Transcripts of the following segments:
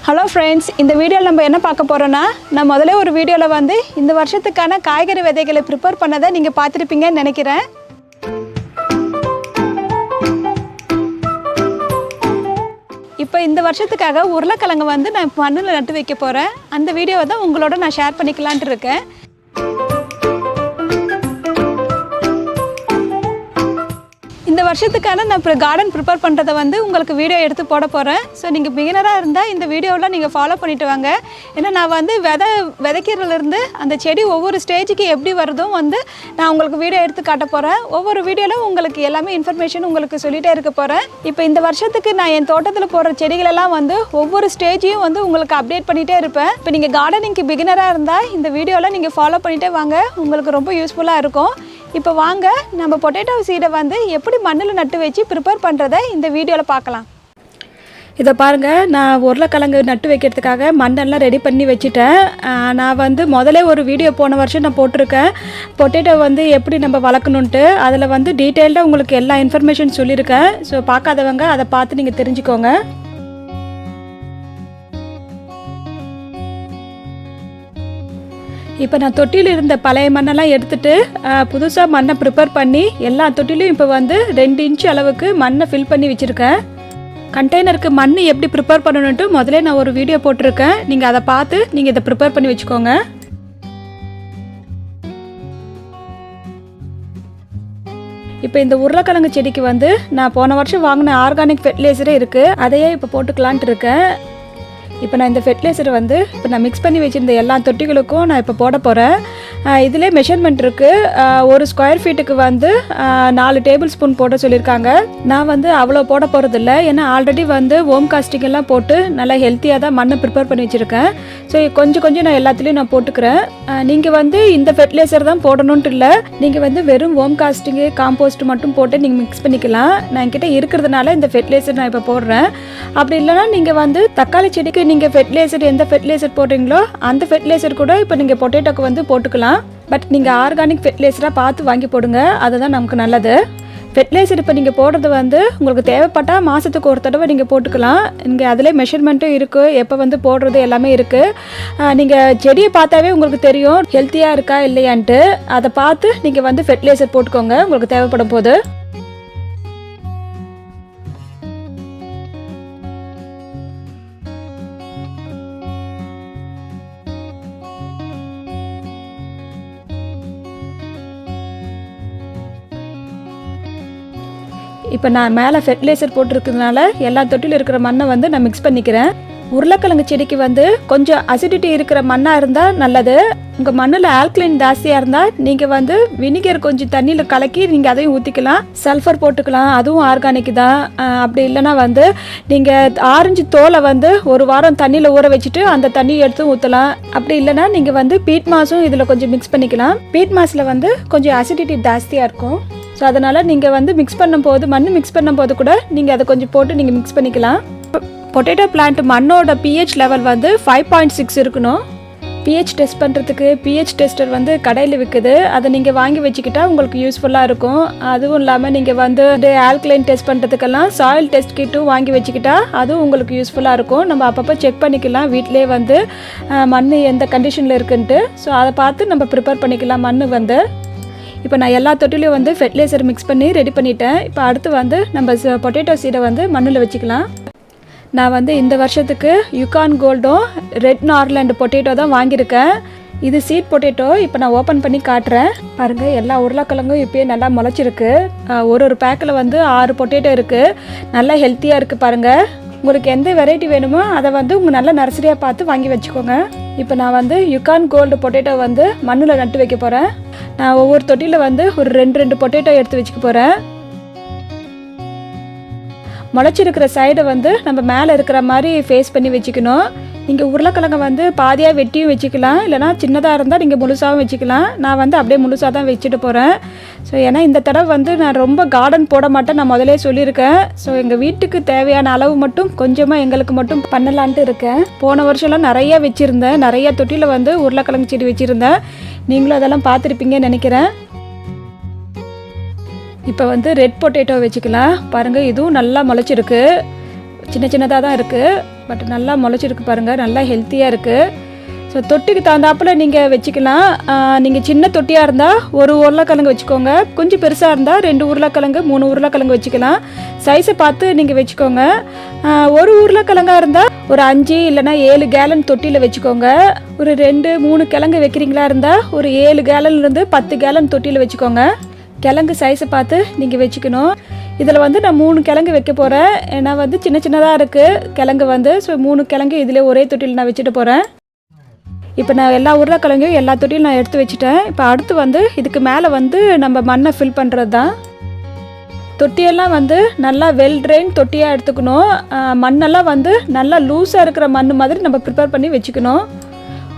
Hello friends, இந்த வீடியோவில் நம்ம என்ன பார்க்க போகிறோன்னா, நான் முதல்ல ஒரு வீடியோவில் வந்து இந்த வருஷத்துக்கான காய்கறி விதைகளை ப்ரிப்பேர் பண்ணதை நீங்கள் பார்த்துருப்பீங்கன்னு நினைக்கிறேன். இப்போ இந்த வருஷத்துக்காக உருளைக்கிழங்கு வந்து நான் மண்ணில் நட்டு வைக்க போகிறேன். அந்த வீடியோவை தான் உங்களோட நான் ஷேர் பண்ணிக்கலான்ட்டு இருக்கேன். இந்த வருஷத்துக்கான நான் இப்போ கார்டன் ப்ரிப்பேர் பண்ணுறதை வந்து உங்களுக்கு வீடியோ எடுத்து போட போகிறேன். ஸோ நீங்கள் பிகினராக இருந்தால் இந்த வீடியோவில் நீங்கள் ஃபாலோ பண்ணிவிட்டு வாங்க. ஏன்னா நான் வந்து விதைக்கிறதுலேருந்து அந்த செடி ஒவ்வொரு ஸ்டேஜுக்கு எப்படி வருதும் வந்து நான் உங்களுக்கு வீடியோ எடுத்து காட்ட போகிறேன். ஒவ்வொரு வீடியோவில் உங்களுக்கு எல்லாமே இன்ஃபர்மேஷன் உங்களுக்கு சொல்லிகிட்டே இருக்க போகிறேன். இப்போ இந்த வருஷத்துக்கு நான் என் தோட்டத்தில் போடுற செடிகளெல்லாம் வந்து ஒவ்வொரு ஸ்டேஜையும் வந்து உங்களுக்கு அப்டேட் பண்ணிகிட்டே இருப்பேன். இப்போ நீங்கள் கார்டனிங்க்கு பிகினராக இருந்தால் இந்த வீடியோவில் நீங்கள் ஃபாலோ பண்ணிகிட்டே வாங்க, உங்களுக்கு ரொம்ப யூஸ்ஃபுல்லாக இருக்கும். இப்போ வாங்க நம்ம பொட்டேட்டோ சீடை வந்து எப்படி மண்ணில் நட்டு வச்சு ப்ரிப்பேர் பண்ணுறதை இந்த வீடியோவில் பார்க்கலாம். இதை பாருங்கள், நான் உருளைக்கிழங்கு நட்டு வைக்கிறதுக்காக மண்ணெல்லாம் ரெடி பண்ணி வச்சுட்டேன். நான் வந்து முதலே ஒரு வீடியோ போன வருஷம் நான் போட்டிருக்கேன், பொட்டேட்டோ வந்து எப்படி நம்ம வளர்க்கணுன்ட்டு. அதில் வந்து டீட்டெயில்டாக உங்களுக்கு எல்லா இன்ஃபர்மேஷன் சொல்லியிருக்கேன். ஸோ பார்க்காதவங்க அதை பார்த்து நீங்கள் தெரிஞ்சுக்கோங்க. இப்போ நான் தொட்டியில் இருந்த பழைய மண்ணெல்லாம் எடுத்துகிட்டு புதுசாக மண்ணை ப்ரிப்பேர் பண்ணி எல்லா தொட்டிலையும் இப்போ வந்து 2 இன்ச் அளவுக்கு மண்ணை ஃபில் பண்ணி வச்சுருக்கேன். கண்டெய்னருக்கு மண் எப்படி ப்ரிப்பேர் பண்ணணுன்ட்டு முதலே நான் ஒரு வீடியோ போட்டிருக்கேன். நீங்கள் அதை பார்த்து நீங்கள் இதை ப்ரிப்பேர் பண்ணி வச்சுக்கோங்க. இப்போ இந்த உருளைக்கிழங்கு செடிக்கு வந்து நான் போன வருஷம் வாங்கின ஆர்கானிக் ஃபெர்டிலைசரே இருக்குது, அதையே இப்போ போட்டுக்கலான்ட்டு இருக்கேன். இப்போ நான் இந்த ஃபெர்டிலைசரை வந்து இப்போ நான் மிக்ஸ் பண்ணி வச்சுருந்த எல்லா தொட்டிகளுக்கும் நான் இப்போ போட போகிறேன். இதிலே மெஷர்மெண்ட் இருக்குது. ஒரு ஸ்கொயர் ஃபீட்டுக்கு வந்து 4 டேபிள் ஸ்பூன் போட சொல்லியிருக்காங்க. நான் வந்து அவ்வளோ போட போகிறதில்ல, ஏன்னா ஆல்ரெடி வந்து ஓம் காஸ்டிங் எல்லாம் போட்டு நல்லா ஹெல்த்தியாக தான் மண்ணை ப்ரிப்பேர் பண்ணி வச்சுருக்கேன். ஸோ கொஞ்சம் நான் எல்லாத்துலேயும் நான் போட்டுக்கிறேன். நீங்கள் வந்து இந்த ஃபெர்டிலைசர் தான் போடணுன்ட்டு இல்லை, நீங்கள் வந்து வெறும் ஓம் காஸ்டிங்கு காம்போஸ்ட் மட்டும் போட்டு நீங்கள் மிக்ஸ் பண்ணிக்கலாம். நான் என்கிட்ட இருக்கிறதுனால இந்த ஃபெர்டிலைசர் நான் இப்போ போடுறேன். அப்படி இல்லைனா நீங்கள் வந்து தக்காளி செடிக்கு நீங்கள் ஃபெர்டிலைசர் எந்த ஃபெர்டிலைசர் போடுறீங்களோ அந்த ஃபெர்டிலைசர் கூட இப்போ நீங்கள் பொட்டேட்டோக்கு வந்து போட்டுக்கலாம். பட் நீங்கள் ஆர்கானிக் ஃபெர்டிலைசராக பார்த்து வாங்கி போடுங்க, அதுதான் நமக்கு நல்லது. ஃபெர்டிலைசர் இப்போ நீங்கள் போடுறது வந்து உங்களுக்கு தேவைப்பட்டால் மாதத்துக்கு ஒரு தடவை நீங்கள் போட்டுக்கலாம். இங்கே அதிலே மெஷர்மெண்ட்டும் இருக்குது, எப்போ வந்து போடுறது எல்லாமே இருக்குது. நீங்கள் செடியை பார்த்தாவே உங்களுக்கு தெரியும் ஹெல்த்தியாக இருக்கா இல்லையான்ட்டு. அதை பார்த்து நீங்கள் வந்து ஃபெர்டிலைசர் போட்டுக்கோங்க உங்களுக்கு தேவைப்படும் போது. இப்போ நான் மேலே ஃபெர்டிலைசர் போட்டிருக்கிறதுனால எல்லா தொட்டிலும் இருக்கிற மண்ணை வந்து நான் மிக்ஸ் பண்ணிக்கிறேன். உருளைக்கிழங்கு செடிக்கு வந்து கொஞ்சம் அசிடிட்டி இருக்கிற மண்ணாக இருந்தால் நல்லது. உங்கள் மண்ணில் ஆல்கலைன் ஜாஸ்தியாக இருந்தால் நீங்கள் வந்து வினிகர் கொஞ்சம் தண்ணியில் கலக்கி நீங்கள் அதையும் ஊற்றிக்கலாம். சல்ஃபர் போட்டுக்கலாம், அதுவும் ஆர்கானிக் தான். அப்படி இல்லைனா வந்து நீங்கள் ஆரஞ்சு தோலை வந்து ஒரு வாரம் தண்ணியில் ஊற வச்சுட்டு அந்த தண்ணியை எடுத்து ஊற்றலாம். அப்படி இல்லைனா நீங்கள் வந்து பீட் மாஸும் இதில் கொஞ்சம் மிக்ஸ் பண்ணிக்கலாம். பீட் மாஸில் வந்து கொஞ்சம் அசிடிட்டி ஜாஸ்தியாக இருக்கும். ஸோ அதனால் நீங்கள் வந்து மிக்ஸ் பண்ணும்போது மண் மிக்ஸ் பண்ணும்போது கூட நீங்கள் அதை கொஞ்சம் போட்டு நீங்கள் மிக்ஸ் பண்ணிக்கலாம். பொட்டேட்டோ பிளான்ட் மண்ணோட pH லெவல் வந்து 5.6 இருக்கணும். pH டெஸ்ட் பண்ணுறதுக்கு pH டெஸ்டர் வந்து கடையில் விற்குது, அதை நீங்கள் வாங்கி வச்சுக்கிட்டா உங்களுக்கு யூஸ்ஃபுல்லாக இருக்கும். அதுவும் இல்லாமல் நீங்கள் வந்து ஆல்கலைன் டெஸ்ட் பண்ணுறதுக்கெல்லாம் சாயில் டெஸ்ட் கிட்டும் வாங்கி வச்சுக்கிட்டா அதுவும் உங்களுக்கு யூஸ்ஃபுல்லாக இருக்கும். நம்ம அப்பப்போ செக் பண்ணிக்கலாம் வீட்டிலே வந்து மண் எந்த கண்டிஷனில் இருக்குன்ட்டு. ஸோ அதை பார்த்து நம்ம ப்ரிப்பேர் பண்ணிக்கலாம் மண் வந்து. இப்போ நான் எல்லா தொட்டிலையும் வந்து ஃபெர்டிலைசர் மிக்ஸ் பண்ணி ரெடி பண்ணிட்டேன். இப்போ அடுத்து வந்து நம்ம பொட்டேட்டோ சீடை வந்து மண்ணில் வச்சுக்கலாம். நான் வந்து இந்த வருஷத்துக்கு யுகான் கோல்டும் ரெட் நார்லாண்டு பொட்டேட்டோ தான் வாங்கியிருக்கேன். இது சீட் பொட்டேட்டோ. இப்போ நான் ஓப்பன் பண்ணி காட்டுறேன் பாருங்கள். எல்லா உருளைக்கிழங்கும் இப்போயே நல்லா முளைச்சிருக்கு. ஒரு பேக்கில் வந்து 6 பொட்டேட்டோ இருக்குது. நல்லா ஹெல்த்தியாக இருக்குது பாருங்கள். உங்களுக்கு எந்த வெரைட்டி வேணுமோ அதை வந்து உங்கள் நல்ல நர்சரியாக பார்த்து வாங்கி வச்சுக்கோங்க. இப்போ நான் வந்து யுகான் கோல்டு பொட்டேட்டோ வந்து மண்ணில் நட்டு வைக்க போகிறேன். நான் ஒவ்வொரு தொட்டியில் வந்து ஒரு 2 பொட்டேட்டோ எடுத்து வச்சுக்க போகிறேன். முளைச்சிருக்கிற சைடை வந்து நம்ம மேலே இருக்கிற மாதிரி ஃபேஸ் பண்ணி வச்சுக்கணும். நீங்கள் உருளைக்கிழங்கை வந்து பாதியாக வெட்டியும் வச்சுக்கலாம், இல்லைனா சின்னதாக இருந்தால் நீங்கள் முழுசாகவும் வச்சுக்கலாம். நான் வந்து அப்படியே முழுசாக தான் வச்சுட்டு போகிறேன். ஸோ ஏன்னா இந்த தடவை வந்து நான் ரொம்ப கார்டன் போட மாட்டேன், நான் முதலே சொல்லியிருக்கேன். ஸோ எங்கள் வீட்டுக்கு தேவையான அளவு மட்டும் கொஞ்சமாக எங்களுக்கு மட்டும் பண்ணலான்ட்டு இருக்கேன். போன வருஷம்லாம் நிறையா வச்சுருந்தேன், நிறையா தொட்டியில் வந்து உருளைக்கிழங்கு செடி வச்சுருந்தேன். நீங்களும் அதெல்லாம் பார்த்துருப்பீங்கன்னு நினைக்கிறேன். இப்போ வந்து ரெட் பொட்டேட்டோ வச்சுக்கலாம் பாருங்கள். இதுவும் நல்லா முளைச்சிருக்கு. சின்ன சின்னதாக தான் இருக்குது, பட் நல்லா முளைச்சிருக்கு பாருங்கள், நல்லா ஹெல்த்தியாக இருக்குது. ஸோ தொட்டிக்கு தகுந்தாப்பில் நீங்கள் வச்சுக்கலாம். நீங்கள் சின்ன தொட்டியாக இருந்தால் ஒரு உருளைக்கிழங்கு வச்சுக்கோங்க, கொஞ்சம் பெருசாக இருந்தால் 2 உருளைக்கிழங்கு 3 உருளைக்கிழங்கு வச்சுக்கலாம். சைஸை பார்த்து நீங்கள் வச்சுக்கோங்க. ஒரு உருளைக்கிழங்காக இருந்தால் ஒரு 5 இல்லைனா 7 கேலன் தொட்டியில் வச்சுக்கோங்க. ஒரு 2-3 கிழங்கு வைக்கிறீங்களா இருந்தால் ஒரு 7 கேலன்லேருந்து 10 கேலன் தொட்டியில் வச்சுக்கோங்க. கிழங்கு சைஸை பார்த்து நீங்கள் வச்சுக்கணும். இதில் வந்து நான் 3 கிழங்கு வைக்க போகிறேன், ஏன்னா வந்து சின்ன சின்னதாக இருக்குது கிழங்கு வந்து. ஸோ 3 கிழங்கு இதிலே ஒரே தொட்டியில் நான் வச்சுட்டு போகிறேன். இப்போ நான் எல்லா உருளைக்கிழங்கையும் எல்லா தொட்டியும் நான் எடுத்து வச்சுட்டேன். இப்போ அடுத்து வந்து இதுக்கு மேலே வந்து நம்ம மண்ணை ஃபில் பண்ணுறது தான். தொட்டியெல்லாம் வந்து நல்லா வெல் ட்ரெயின் தொட்டியாக எடுத்துக்கணும். மண்ணெல்லாம் வந்து நல்லா லூஸாக இருக்கிற மண் மாதிரி நம்ம ப்ரிப்பேர் பண்ணி வச்சுக்கணும்.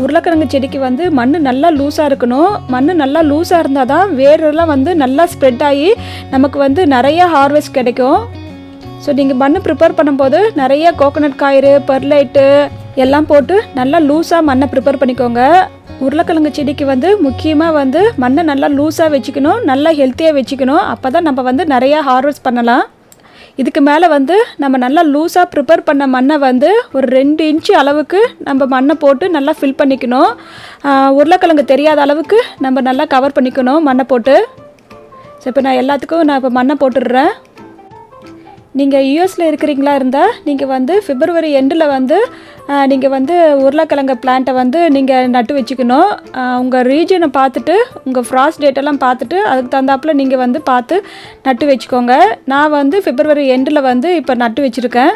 உருளைக்கிழங்கு செடிக்கு வந்து மண் நல்லா லூஸாக இருக்கணும். மண் நல்லா லூஸாக இருந்தால் தான் வேரெல்லாம் வந்து நல்லா ஸ்ப்ரெட் ஆகி நமக்கு வந்து நிறையா ஹார்வெஸ்ட் கிடைக்கும். ஸோ நீங்கள் மண் ப்ரிப்பேர் பண்ணும்போது நிறைய கோகோனட் காயிறு, பெர்லைட்டு எல்லாம் போட்டு நல்லா லூஸாக மண்ணை ப்ரிப்பேர் பண்ணிக்கோங்க. உருளைக்கிழங்கு செடிக்கு வந்து முக்கியமாக வந்து மண்ணை நல்லா லூஸாக வச்சுக்கணும், நல்லா ஹெல்த்தியாக வச்சுக்கணும். அப்போ தான் நம்ம வந்து நிறையா ஹார்வெஸ்ட் பண்ணலாம். இதுக்கு மேலே வந்து நம்ம நல்லா லூஸாக ப்ரிப்பேர் பண்ண மண்ணை வந்து ஒரு 2 இன்ச்சு அளவுக்கு நம்ம மண்ணை போட்டு நல்லா ஃபில் பண்ணிக்கணும். உருளைக்கிழங்கு தெரியாத அளவுக்கு நம்ம நல்லா கவர் பண்ணிக்கணும் மண்ணை போட்டு. ஸோ இப்போ நான் எல்லாத்துக்கும் இப்போ மண்ணை போட்டுடுறேன். நீங்கள் யூஎஸில் இருக்கிறீங்களா இருந்தால் நீங்கள் வந்து பிப்ரவரி எண்டில் வந்து நீங்கள் வந்து உருளைக்கிழங்கு பிளான்ட்டை வந்து நீங்கள் நட்டு வச்சுக்கணும். உங்கள் ரீஜனை பார்த்துட்டு உங்கள் ஃப்ராஸ்ட் டேட்டெல்லாம் பார்த்துட்டு அதுக்கு தகுந்தாப்பில் நீங்கள் வந்து பார்த்து நட்டு வச்சுக்கோங்க. நான் வந்து பிப்ரவரி எண்டில் வந்து இப்போ நட்டு வச்சுருக்கேன்.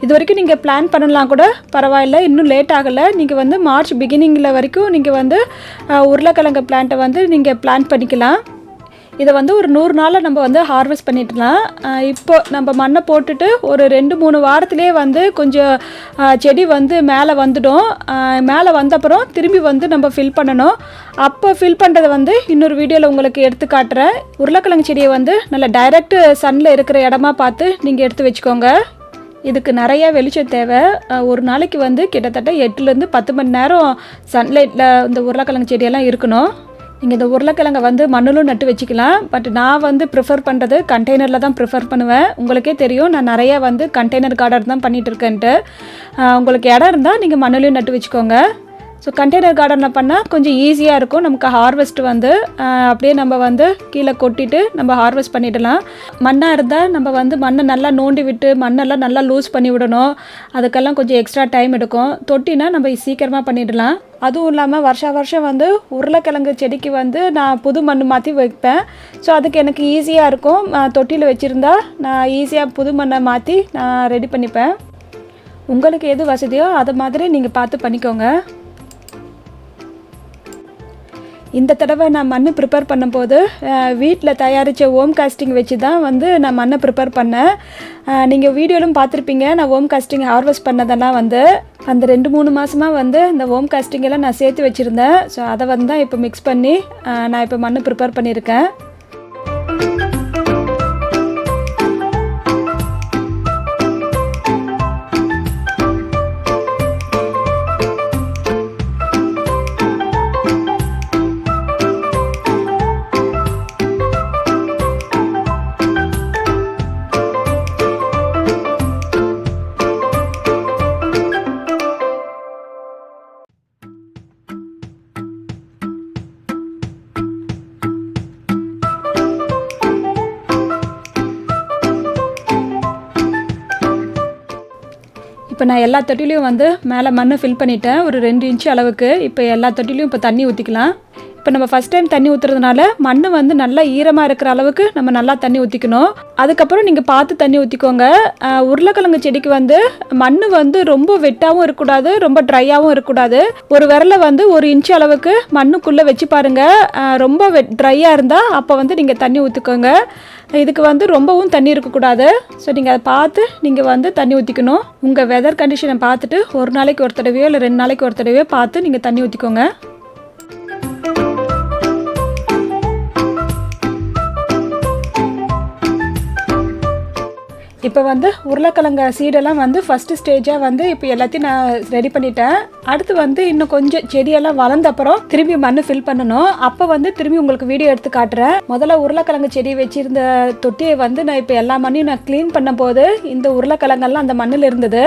இது வரைக்கும் நீங்கள் பிளான் பண்ணலாம் கூட பரவாயில்ல, இன்னும் லேட் ஆகலை. நீங்கள் வந்து மார்ச் பிகினிங்கில் வரைக்கும் நீங்கள் வந்து உருளைக்கிழங்கு பிளான்ட்டை வந்து நீங்கள் பிளான் பண்ணிக்கலாம். இதை வந்து ஒரு 100 நாளில் நம்ம வந்து ஹார்வெஸ்ட் பண்ணிடலாம். இப்போ நம்ம மண்ணை போட்டுட்டு ஒரு 2-3 வாரத்திலே வந்து கொஞ்சம் செடி வந்து மேலே வந்துடும். மேலே வந்தப்புறம் திரும்பி வந்து நம்ம ஃபில் பண்ணணும். அப்போ ஃபில் பண்ணுறதை வந்து இன்னொரு வீடியோவில் உங்களுக்கு எடுத்து காட்டுறேன். உருளைக்கிழங்கு செடியை வந்து நல்லா டைரெக்ட் சன்னில் இருக்கிற இடமா பார்த்து நீங்கள் எடுத்து வச்சுக்கோங்க. இதுக்கு நிறையா வெளிச்சம் தேவை. ஒரு நாளைக்கு வந்து கிட்டத்தட்ட 8லேருந்து 10 மணி நேரம் சன்லைட்டில் இந்த உருளைக்கிழங்கு செடியெல்லாம் இருக்கணும். நீங்கள் இந்த உருளைக்கிழங்கை வந்து மண்ணிலும் நட்டு வச்சுக்கலாம். பட் நான் வந்து ப்ரிஃபர் பண்ணுறது கண்டெய்னரில் தான் ப்ரிஃபர் பண்ணுவேன். உங்களுக்கே தெரியும் நான் நிறையா வந்து கண்டெய்னர் கார்டன் தான் பண்ணிகிட்ருக்கேன்ட்டு. உங்களுக்கு இடம் இருந்தால் நீங்கள் மண்ணிலையும் நட்டு வச்சுக்கோங்க. ஸோ கண்டெய்னர் கார்டனில் பண்ணால் கொஞ்சம் ஈஸியாக இருக்கும். நமக்கு ஹார்வெஸ்ட் வந்து அப்படியே நம்ம வந்து கீழே கொட்டிட்டு நம்ம ஹார்வெஸ்ட் பண்ணிடலாம். மண்ணாக இருந்தால் நம்ம வந்து மண்ணை நல்லா நோண்டி விட்டு மண்ணெல்லாம் நல்லா லூஸ் பண்ணி விடணும். அதுக்கெல்லாம் கொஞ்சம் எக்ஸ்ட்ரா டைம் எடுக்கும். தொட்டினா நம்ம சீக்கிரமாக பண்ணிடலாம். அதுவும் இல்லாமல் வருஷம் வந்து உருளைக்கிழங்கு செடிக்கு வந்து நான் புது மண் மாற்றி வைப்பேன். ஸோ அதுக்கு எனக்கு ஈஸியாக இருக்கும். தொட்டியில் வச்சுருந்தா நான் ஈஸியாக புது மண்ணை மாற்றி நான் ரெடி பண்ணிப்பேன். உங்களுக்கு எது வசதியோ அதை மாதிரி நீங்கள் பார்த்து பண்ணிக்கோங்க. இந்த தடவை நான் மண் ப்ரிப்பேர் பண்ணும்போது வீட்டில் தயாரித்த ஓம் காஸ்டிங் வச்சு தான் வந்து நான் மண்ணை ப்ரிப்பேர் பண்ணேன். நீங்கள் வீடியோலும் பார்த்துருப்பீங்க. நான் ஓம் காஸ்டிங் ஹார்வெஸ்ட் பண்ணதெல்லாம் வந்து அந்த 2-3 மாதமாக வந்து இந்த ஓம் காஸ்டிங்கெல்லாம் நான் சேர்த்து வச்சுருந்தேன். ஸோ அதை வந்து தான் இப்போ மிக்ஸ் பண்ணி நான் இப்போ மண் ப்ரிப்பேர் பண்ணியிருக்கேன். இப்போ நான் எல்லா தொட்டிலையும் வந்து மேலே மண்ணை ஃபில் பண்ணிட்டேன் ஒரு 2 இன்ச்சு அளவுக்கு. இப்போ எல்லா தொட்டிலையும் இப்போ தண்ணி ஊற்றிக்கலாம். இப்போ நம்ம ஃபஸ்ட் டைம் தண்ணி ஊற்றுறதுனால மண் வந்து நல்லா ஈரமாக இருக்கிற அளவுக்கு நம்ம நல்லா தண்ணி ஊற்றிக்கணும். அதுக்கப்புறம் நீங்கள் பார்த்து தண்ணி ஊற்றிக்கோங்க. உருளைக்கிழங்கு செடிக்கு வந்து மண் வந்து ரொம்ப வெட்டாகவும் இருக்கக்கூடாது, ரொம்ப ட்ரையாகவும் இருக்கக்கூடாது. ஒரு விரலை வந்து 1 இன்ச்சு அளவுக்கு மண்ணுக்குள்ளே வச்சு பாருங்கள். ரொம்ப ட்ரையாக இருந்தால் அப்போ வந்து நீங்கள் தண்ணி ஊற்றிக்கோங்க. இதுக்கு வந்து ரொம்பவும் தண்ணி இருக்கக்கூடாது. ஸோ நீங்கள் அதை பார்த்து நீங்கள் வந்து தண்ணி ஊற்றிக்கணும். உங்கள் வெதர் கண்டிஷனை பார்த்துட்டு ஒரு நாளைக்கு ஒரு தடவையோ இல்லை 2 நாளைக்கு ஒரு தடவையோ பார்த்து நீங்கள் தண்ணி ஊற்றிக்கோங்க. இப்போ வந்து உருளைக்கிழங்க சீடெல்லாம் வந்து ஃபஸ்ட்டு ஸ்டேஜாக வந்து இப்போ எல்லாத்தையும் நான் ரெடி பண்ணிட்டேன். அடுத்து வந்து இன்னும் கொஞ்சம் செடியெல்லாம் வளர்ந்த அப்புறம் திரும்பி மண் ஃபில் பண்ணணும். அப்போ வந்து திரும்பி உங்களுக்கு வீடியோ எடுத்து காட்டுறேன். முதல்ல உருளைக்கிழங்கு செடி வச்சிருந்த தொட்டியை வந்து நான் இப்போ எல்லா மண்ணையும் நான் க்ளீன் பண்ண போது இந்த உருளைக்கிழங்கெல்லாம் அந்த மண்ணில் இருந்தது.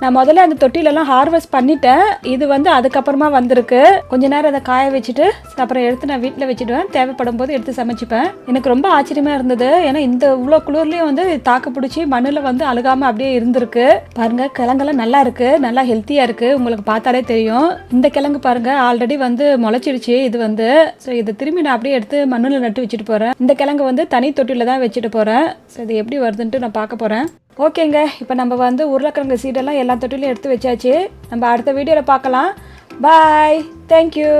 நான் முதல்ல அந்த தொட்டிலெல்லாம் ஹார்வெஸ்ட் பண்ணிட்டேன். இது வந்து அதுக்கப்புறமா வந்திருக்கு. கொஞ்ச நேரம் அதை காய வச்சுட்டு அப்புறம் எடுத்து நான் வீட்டில் வச்சுடுவேன். தேவைப்படும் போது எடுத்து சமைச்சிப்பேன். எனக்கு ரொம்ப ஆச்சரியமாக இருந்தது. ஏன்னா இந்த இவ்வளோ குளிர்லேயும் வந்து தாக்கு பிடிச்சி மண்ணில் வந்து அழுகாமல் அப்படியே இருந்திருக்கு. பாருங்கள், கிழங்கெல்லாம் நல்லா இருக்குது, நல்லா ஹெல்த்தியாக இருக்குது. உங்களுக்கு பார்த்தாலே தெரியும். இந்த கிழங்கு பாருங்கள் ஆல்ரெடி வந்து முளைச்சிடுச்சு. இது வந்து ஸோ இதை திரும்பி நான் அப்படியே எடுத்து மண்ணில் நட்டு வச்சுட்டு போகிறேன். இந்த கிழங்கு வந்து தனி தொட்டியில் தான் வச்சுட்டு போகிறேன். ஸோ இது எப்படி வருதுன்ட்டு நான் பார்க்க போகிறேன். ஓகேங்க, இப்போ நம்ம வந்து உருளைக்கிழங்கு சீடெல்லாம் எல்லா தொட்டிலையும் எடுத்து வச்சாச்சு. நம்ம அடுத்த வீடியோவில் பார்க்கலாம். பாய், தேங்க்யூ.